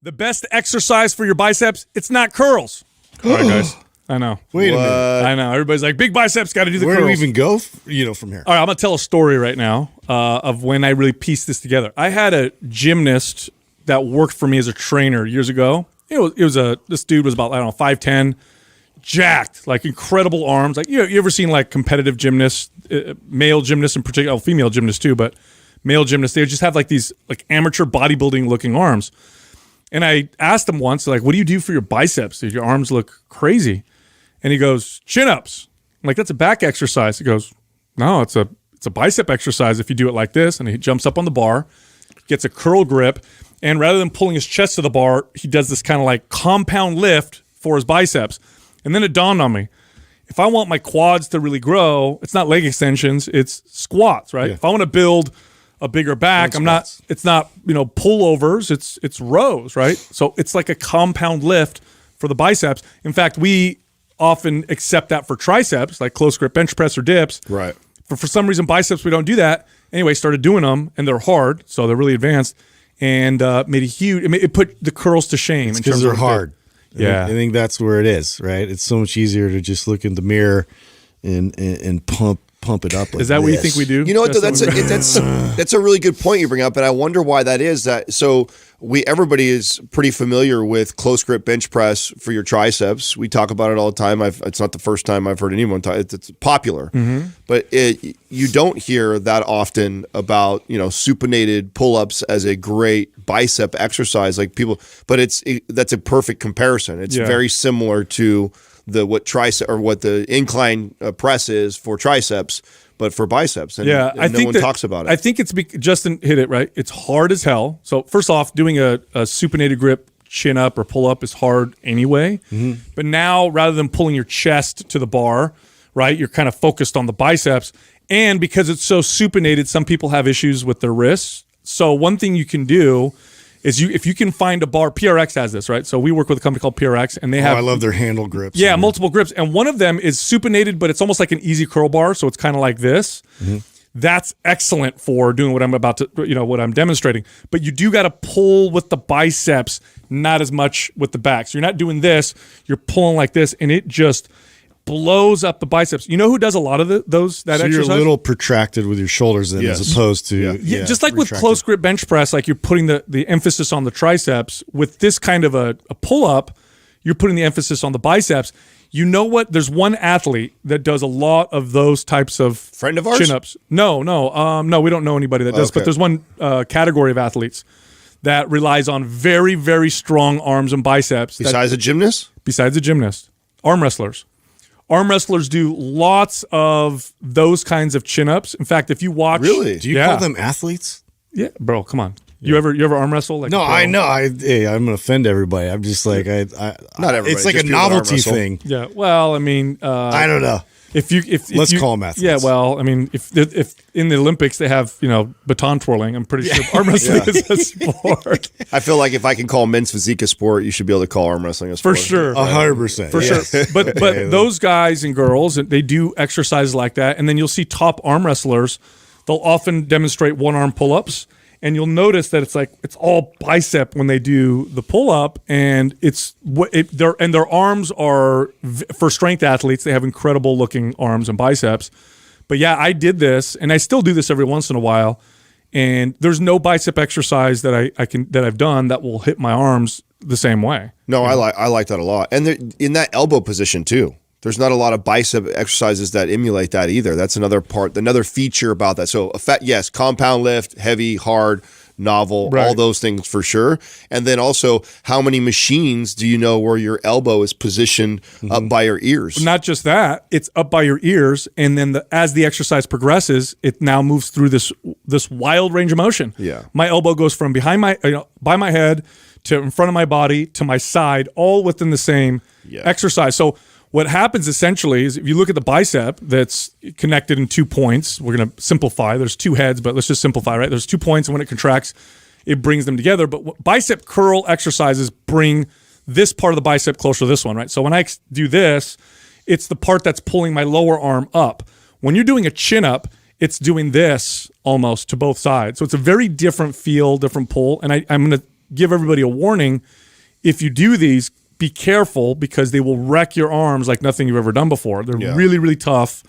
The best exercise for your biceps, it's not curls. All right, guys. I know. Wait a minute. I know. Everybody's like, big biceps, got to do the Where curls. do we even go, from here? All right, I'm going to tell a story right now of when I really pieced this together. I had a gymnast that worked for me as a trainer years ago. This dude was about, 5'10", jacked, like incredible arms. Like, you ever seen like competitive gymnasts, male gymnasts in particular, female gymnasts too, but male gymnasts, they just have like these like amateur bodybuilding looking arms. And I asked him once, like, what do you do for your biceps? Your arms look crazy. And he goes, chin-ups. I'm like, that's a back exercise. He goes, no, it's a bicep exercise if you do it like this. And he jumps up on the bar, gets a curl grip, and rather than pulling his chest to the bar, he does this kind of like compound lift for his biceps. And then it dawned on me, if I want my quads to really grow, it's not leg extensions, it's squats, right? Yeah. If I want to build a bigger back, it's not pullovers, it's rows, right? So it's like a compound lift for the biceps. In fact, we often accept that for triceps, like close grip bench press or dips. Right. But for some reason, biceps, we don't do that. Anyway, started doing them, and they're hard, so they're really advanced, and made a huge, it put the curls to shame. Because they're hard. Yeah. I think that's where it is, right? It's so much easier to just look in the mirror and pump it up. Like is that what you think we do? You know what? Though, that's a really good point you bring up, and I wonder why that is. Everybody is pretty familiar with close grip bench press for your triceps. We talk about it all the time. It's not the first time I've heard anyone talk. It's popular, but you don't hear that often about supinated pull-ups as a great bicep exercise, like people. But that's a perfect comparison. It's very similar to what the incline press is for triceps, but for biceps. And no one talks about it. I think Justin hit it right. It's hard as hell. So first off, doing a supinated grip chin up or pull up is hard anyway. But now, rather than pulling your chest to the bar, right, you're kind of focused on the biceps. And because it's so supinated, some people have issues with their wrists. So one thing you can do is if you can find a bar. PRX has this, right? So we work with a company called PRX, and they have. I love their handle grips. Yeah, multiple grips, and one of them is supinated, but it's almost like an easy curl bar, so it's kind of like this. That's excellent for doing what I'm about to, what I'm demonstrating. But you do got to pull with the biceps, not as much with the back. So you're not doing this; you're pulling like this, and it just blows up the biceps. You know who does a lot of that exercise? You're a little protracted with your shoulders then, as opposed to just like with close grip bench press, like you're putting the emphasis on the triceps. With this kind of a pull up, you're putting the emphasis on the biceps. You know what? There's one athlete that does a lot of those types of friend of ours? Chin ups. No, we don't know anybody that does. Okay. But there's one category of athletes that relies on very, very strong arms and biceps. Besides a gymnast, arm wrestlers. Arm wrestlers do lots of those kinds of chin-ups. In fact, if you watch... Really? Do you call them athletes? Yeah, bro, come on. You ever arm wrestle? Like no, I know. I'm going to offend everybody. I'm just like... Not everybody. It's like a novelty thing. Yeah, well, I mean... I don't know. Let's call them athletes. Yeah, well, I mean, if in the Olympics they have baton twirling, I'm pretty sure arm wrestling is a sport. I feel like if I can call men's physique a sport, you should be able to call arm wrestling a sport. For sure, 100%. For sure. But those guys and girls, they do exercises like that, and then you'll see top arm wrestlers. They'll often demonstrate one arm pull-ups. And you'll notice that it's all bicep when they do the pull up, and their arms are, for strength athletes, they have incredible looking arms and biceps. But yeah, I did this, and I still do this every once in a while. And there's no bicep exercise that I've done that will hit my arms the same way. No, I like that a lot, and in that elbow position too. There's not a lot of bicep exercises that emulate that either. That's another feature about that. So, yes, compound lift, heavy, hard, novel, all those things for sure. And then also, how many machines do you know where your elbow is positioned up by your ears? Not just that, it's up by your ears, and then as the exercise progresses, it now moves through this wild range of motion. Yeah, my elbow goes from behind by my head to in front of my body to my side, all within the same exercise. So what happens essentially is if you look at the bicep that's connected in 2 points, we're going to simplify. There's 2 heads, but let's just simplify, right? There's 2 points, and when it contracts, it brings them together. But bicep curl exercises bring this part of the bicep closer to this one, right? So when I do this, it's the part that's pulling my lower arm up. When you're doing a chin up, it's doing this almost to both sides. So it's a very different feel, different pull. And I'm going to give everybody a warning. If you do these, be careful because they will wreck your arms like nothing you've ever done before. They're really, really tough.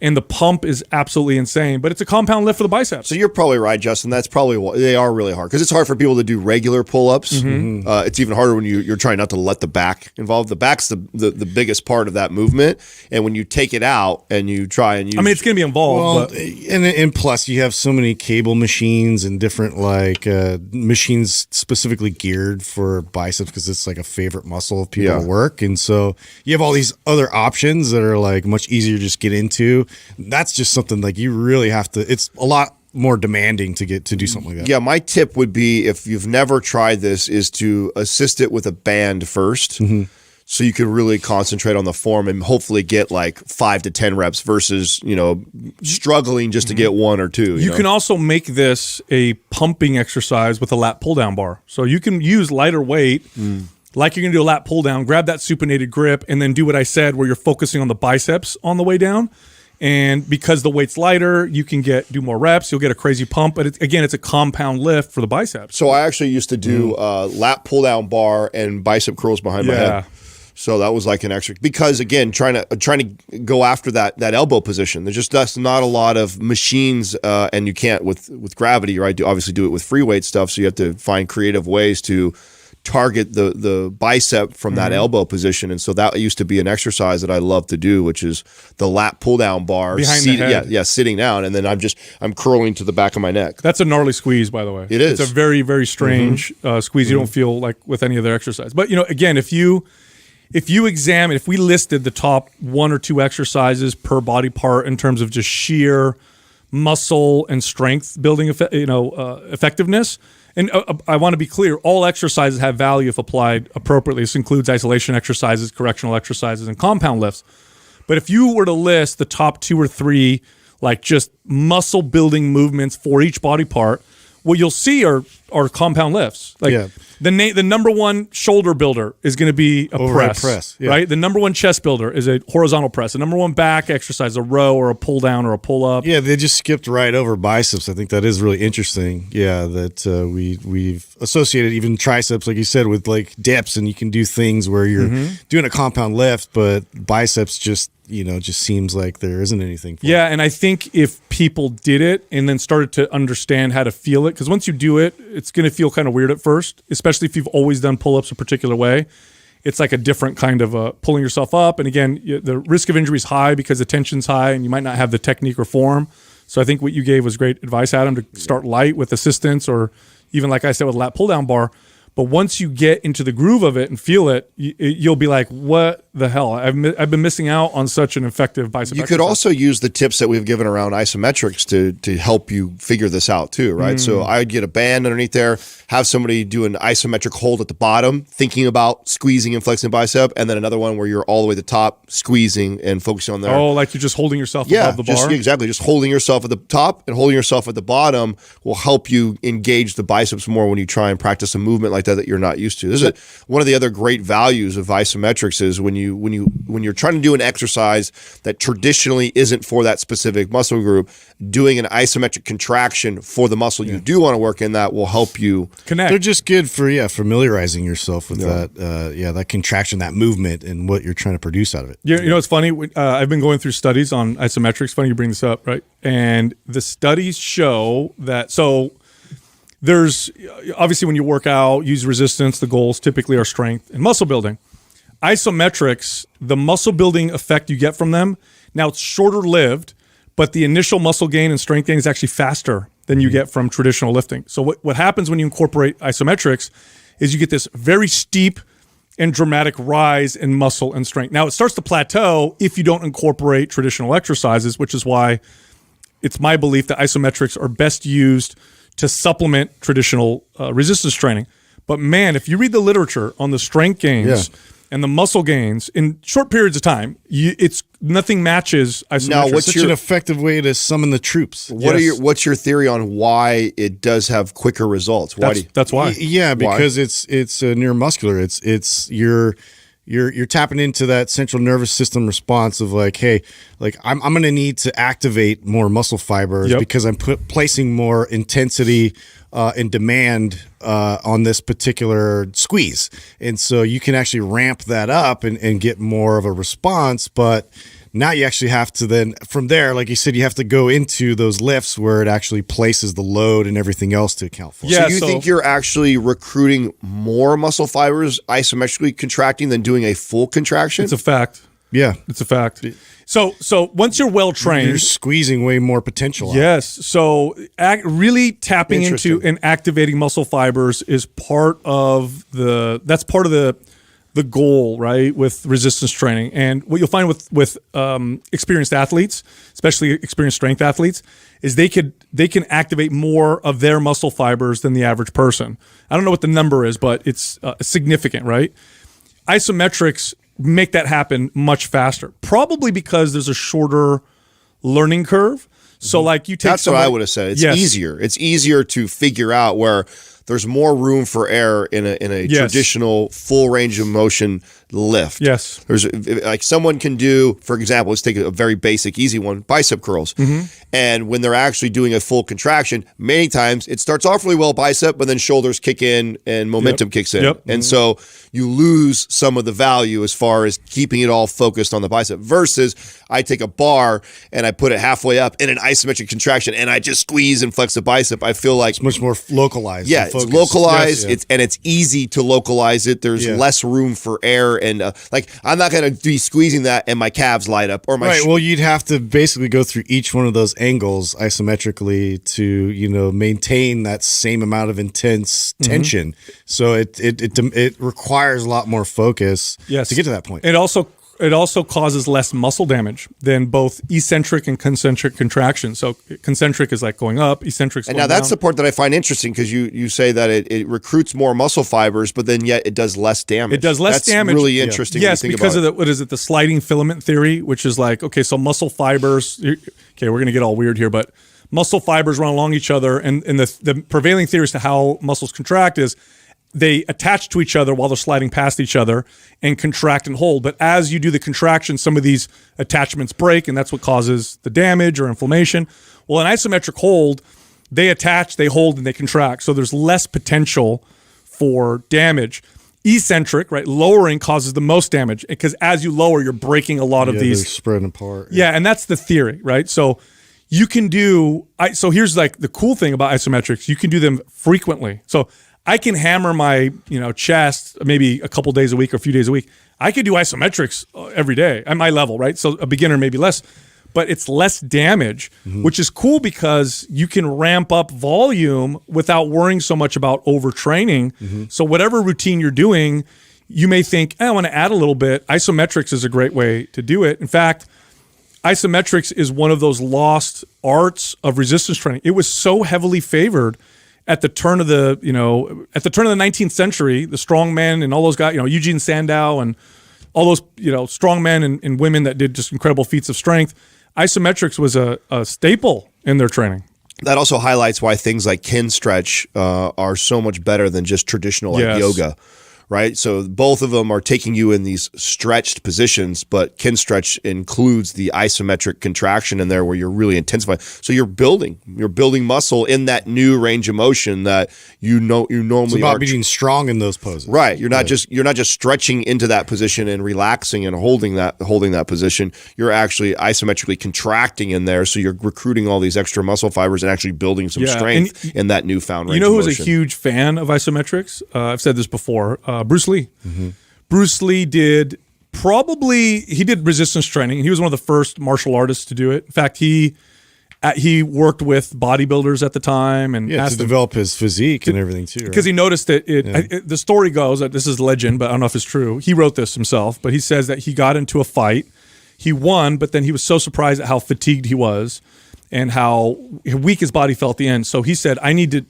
And the pump is absolutely insane, but it's a compound lift for the biceps. So you're probably right, Justin. That's probably why they are really hard because it's hard for people to do regular pull-ups. It's even harder when you're trying not to let the back involve. The back's the biggest part of that movement, and when you take it out and you try and use, I mean, it's going to be involved. Well, and plus you have so many cable machines and different like machines specifically geared for biceps because it's like a favorite muscle of people to work, and so you have all these other options that are like much easier to just get into. That's just something like you really have to. It's a lot more demanding to get to do something like that. Yeah, my tip would be if you've never tried this, is to assist it with a band first. So you can really concentrate on the form and hopefully get like 5 to 10 reps versus, struggling just to get 1 or 2. You can also make this a pumping exercise with a lat pull down bar. So you can use lighter weight, like you're going to do a lat pull down, grab that supinated grip, and then do what I said where you're focusing on the biceps on the way down. And because the weight's lighter, you can do more reps. You'll get a crazy pump. But it's a compound lift for the biceps. So I actually used to do lat pull down bar and bicep curls behind my head. So that was like an extra because again, trying to go after that elbow position. That's not a lot of machines, and you can't with gravity, right? You obviously do it with free weight stuff. So you have to find creative ways to target the bicep from that elbow position, and so that used to be an exercise that I love to do, which is the lat pull down bar behind the head. sitting down, and then I'm curling to the back of my neck. That's a gnarly squeeze, by the way. It is. It's a very, very strange squeeze. You don't feel like with any other exercise. But again, if you examine, if we listed the top 1 or 2 exercises per body part in terms of just sheer muscle and strength building, effectiveness. And I want to be clear, all exercises have value if applied appropriately. This includes isolation exercises, correctional exercises, and compound lifts. But if you were to list the top 2 or 3, like just muscle building movements for each body part, what you'll see are compound lifts. Like the number 1 shoulder builder is going to be a press, right? The number 1 chest builder is a horizontal press. The number 1 back exercise, a row or a pull down or a pull up. Yeah, they just skipped right over biceps. I think that is really interesting. Yeah, that we've associated even triceps, like you said, with like dips, and you can do things where you're doing a compound lift, but biceps just seems like there isn't anything for it. And I think if people did it and then started to understand how to feel it, because once you do it, it's going to feel kind of weird at first, especially if you've always done pull-ups a particular way. It's like a different kind of pulling yourself up. And again, the risk of injury is high because the tension's high and you might not have the technique or form. So I think what you gave was great advice, Adam, to start light with assistance or even, like I said, with a lat pull-down bar. But once you get into the groove of it and feel it, you'll be like, what the hell? I've been missing out on such an effective bicep exercise. You could also use the tips that we've given around isometrics to help you figure this out too, right? So I'd get a band underneath there, have somebody do an isometric hold at the bottom, thinking about squeezing and flexing bicep, and then another one where you're all the way to the top, squeezing and focusing on there. Oh, like you're just holding yourself above the bar? Exactly. Just holding yourself at the top and holding yourself at the bottom will help you engage the biceps more when you try and practice a movement like that you're not used to. This is one of the other great values of isometrics is when you're trying to do an exercise that traditionally isn't for that specific muscle group, doing an isometric contraction for the muscle you do want to work in that will help you connect. They're just good for familiarizing yourself with that contraction, that movement, and what you're trying to produce out of it. It's funny. I've been going through studies on isometrics. Funny you bring this up, right? And the studies show that there's obviously when you work out, use resistance, the goals typically are strength and muscle building. Isometrics, the muscle building effect you get from them, now it's shorter lived, but the initial muscle gain and strength gain is actually faster than you get from traditional lifting. So what happens when you incorporate isometrics is you get this very steep and dramatic rise in muscle and strength. Now it starts to plateau if you don't incorporate traditional exercises, which is why it's my belief that isometrics are best used to supplement traditional resistance training. But man, if you read the literature on the strength gains and the muscle gains in short periods of time, it's nothing matches isometrics. Now, what's such an effective way to summon the troops? What's your theory on why it does have quicker results? That's why. Yeah, because it's neuromuscular. It's you're tapping into that central nervous system response of like, hey, like I'm going to need to activate more muscle fibers because I'm placing more intensity and demand on this particular squeeze. And so you can actually ramp that up and get more of a response. But now you actually have to then, from there, like you said, you have to go into those lifts where it actually places the load and everything else to account for. Yeah, so you think you're actually recruiting more muscle fibers isometrically contracting than doing a full contraction? It's a fact. Yeah. It's a fact. So once you're well trained, you're squeezing way more potential out. Yes. So really tapping into and activating muscle fibers is part of the goal, right, with resistance training. And what you'll find with experienced athletes, especially experienced strength athletes, is they can activate more of their muscle fibers than the average person. I don't know what the number is, but it's significant, right? Isometrics make that happen much faster, probably because there's a shorter learning curve. So like you take That's what I would have said. It's easier. It's easier to figure out where there's more room for error in a traditional full range of motion lift. Yes. There's like someone can do, for example, let's take a very basic, easy one, bicep curls. And when they're actually doing a full contraction, many times it starts off really well bicep, but then shoulders kick in and momentum kicks in. And so you lose some of the value as far as keeping it all focused on the bicep versus I take a bar and I put it halfway up in an isometric contraction and I just squeeze and flex the bicep. I feel like it's much more localized. Yeah, it's localized. It's easy to localize it. There's less room for error. And like I'm not going to be squeezing that and my calves light up or my well, you'd have to basically go through each one of those angles isometrically to maintain that same amount of intense tension. So it requires a lot more focus to get to that point. It also causes less muscle damage than both eccentric and concentric contraction. So concentric is like going up, eccentric is going down. And now that's the part that I find interesting because you say that it recruits more muscle fibers, but then yet it does less damage. It does less damage. That's really interesting. Yes, when you think because about of what is it? The sliding filament theory, which is like, okay, so muscle fibers. Okay, we're going to get all weird here, but muscle fibers run along each other, and the prevailing theory as to how muscles contract is they attach to each other while they're sliding past each other and contract and hold. But as you do the contraction, some of these attachments break, and that's what causes the damage or inflammation. Well, an isometric hold, they attach, they hold, and they contract. So there's less potential for damage. Eccentric, right, lowering causes the most damage because as you lower, you're breaking a lot of these. They're spreading apart. Yeah, and that's the theory, right? So you can do, so here's like the cool thing about isometrics, you can do them frequently. So I can hammer my, chest maybe a couple days a week or a few days a week. I could do isometrics every day at my level, right? So a beginner maybe less, but it's less damage, which is cool because you can ramp up volume without worrying so much about overtraining. So whatever routine you're doing, you may think, I want to add a little bit. Isometrics is a great way to do it. In fact, isometrics is one of those lost arts of resistance training. It was so heavily favored at the turn of the 19th century, the strongmen and all those guys, Eugene Sandow and all those, strongmen and women that did just incredible feats of strength. Isometrics was a staple in their training. That also highlights why things like kin stretch are so much better than just traditional yoga. Right? So both of them are taking you in these stretched positions, but kin stretch includes the isometric contraction in there where you're really intensifying. So you're building muscle in that new range of motion that you normally it's about being strong in those poses. Right. You're not just stretching into that position and relaxing and holding that position. You're actually isometrically contracting in there. So you're recruiting all these extra muscle fibers and actually building some strength in that newfound range of motion. You know who's a huge fan of isometrics? I've said this before. Bruce Lee. Bruce Lee did resistance training. He was one of the first martial artists to do it. In fact, he worked with bodybuilders at the time and to develop his physique and everything too. Because he noticed that the story goes that this is legend, but I don't know if it's true. He wrote this himself, but he says that he got into a fight, he won, but then he was so surprised at how fatigued he was and how weak his body felt at the end. So he said, I need to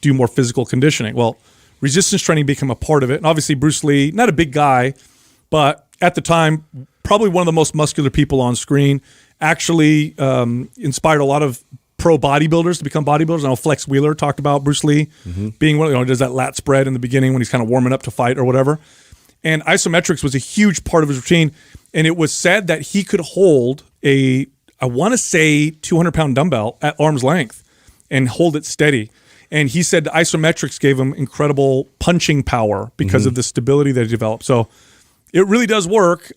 do more physical conditioning. Well, resistance training became a part of it. And obviously Bruce Lee, not a big guy, but at the time, probably one of the most muscular people on screen, actually inspired a lot of pro bodybuilders to become bodybuilders. I know Flex Wheeler talked about Bruce Lee being one, does that lat spread in the beginning when he's kind of warming up to fight or whatever. And isometrics was a huge part of his routine. And it was said that he could hold I want to say 200-pound dumbbell at arm's length and hold it steady. And he said the isometrics gave him incredible punching power because of the stability that he developed. So it really does work.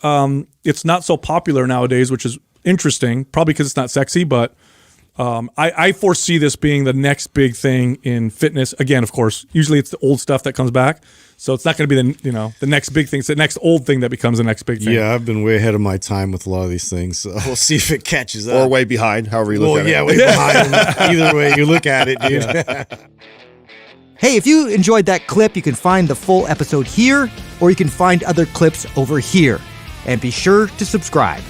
It's not so popular nowadays, which is interesting, probably because it's not sexy, but I foresee this being the next big thing in fitness. Again, of course, usually it's the old stuff that comes back. So it's not going to be the next big thing. It's the next old thing that becomes the next big thing. Yeah, I've been way ahead of my time with a lot of these things. So we'll see if it catches up. Or way behind, however you look at it. Yeah, way behind. Either way you look at it, dude. Yeah. Hey, if you enjoyed that clip, you can find the full episode here, or you can find other clips over here. And be sure to subscribe.